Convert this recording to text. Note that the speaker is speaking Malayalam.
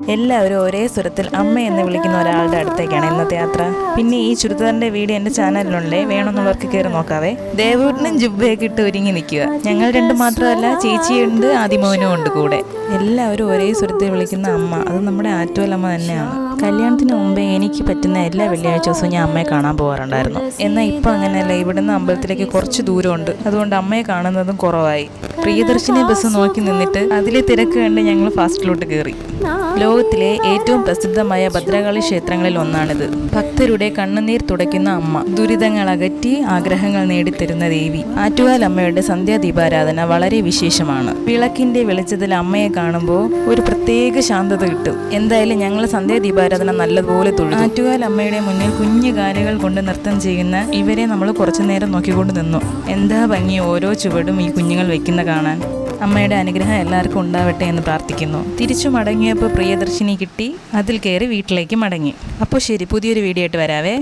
എല്ലാവരും ഒരേ സ്വരത്തിൽ അമ്മ എന്ന് വിളിക്കുന്ന ഒരാളുടെ അടുത്തേക്കാണ് ഇന്നത്തെ യാത്ര. പിന്നെ ഈ ചുരിദാറിന്റെ വീഡിയോ എൻ്റെ ചാനലിലുണ്ടേ, വേണമെന്നുള്ളവർക്ക് കയറി നോക്കാവേ. ദേവൂട്ടിനും ജുബ്ബയൊക്കെ ഇട്ട് ഒരുങ്ങി നിൽക്കുക. ഞങ്ങൾ രണ്ടും മാത്രമല്ല, ചേച്ചിയുണ്ട്, ആദിമോനും ഉണ്ട് കൂടെ. എല്ലാവരും ഒരേ സ്വരത്തിൽ വിളിക്കുന്ന അമ്മ, അത് നമ്മുടെ ആറ്റുവലമ്മ തന്നെയാണ്. കല്യാണത്തിന് മുമ്പേ എനിക്ക് പറ്റുന്ന എല്ലാ വെള്ളിയാഴ്ച ദിവസവും ഞാൻ അമ്മയെ കാണാൻ പോകാറുണ്ടായിരുന്നു. എന്നാൽ ഇപ്പം അങ്ങനെയല്ല, ഇവിടുന്ന് അമ്പലത്തിലേക്ക് കുറച്ച് ദൂരമുണ്ട്. അതുകൊണ്ട് അമ്മയെ കാണുന്നതും കുറവായി. പ്രിയദർശിനി ബസ് നോക്കി നിന്നിട്ട് അതിലെ തിരക്ക് കണ്ട് ഞങ്ങൾ ഫാസ്റ്റിലോട്ട് കയറി. ലോകത്തിലെ ഏറ്റവും പ്രസിദ്ധമായ ഭദ്രകാളി ക്ഷേത്രങ്ങളിൽ ഒന്നാണിത്. ഭക്തരുടെ കണ്ണുനീർ തുടയ്ക്കുന്ന അമ്മ, ദുരിതങ്ങൾ അകറ്റി ആഗ്രഹങ്ങൾ നേടിത്തരുന്ന ദേവി. ആറ്റുകാലമ്മയുടെ സന്ധ്യാദീപാരാധന വളരെ വിശേഷമാണ്. വിളക്കിന്റെ വെളിച്ചത്തിൽ അമ്മയെ കാണുമ്പോൾ ഒരു പ്രത്യേക ശാന്തത കിട്ടും. എന്തായാലും ഞങ്ങൾ സന്ധ്യാദീപാരാധന നല്ലതുപോലെ തൊഴുതു. ആറ്റുകാലമ്മയുടെ മുന്നിൽ കുഞ്ഞു കാലുകൾ കൊണ്ട് നൃത്തം ചെയ്യുന്ന ഇവരെ നമ്മൾ കുറച്ചു നേരം നോക്കിക്കൊണ്ട് നിന്നു. എന്താ ഭംഗി ഓരോ ചുവടും ഈ കുഞ്ഞുങ്ങൾ വെക്കുന്ന കാണാൻ. അമ്മയുടെ അനുഗ്രഹം എല്ലാവർക്കും ഉണ്ടാവട്ടെ എന്ന് പ്രാർത്ഥിക്കുന്നു. തിരിച്ചു മടങ്ങിയപ്പോൾ പ്രിയദർശിനി കിട്ടി. അതിൽ കയറി വീട്ടിലേക്ക് മടങ്ങി. അപ്പോൾ ശരി, പുതിയൊരു വീഡിയോ ആയിട്ട് വരാവേ.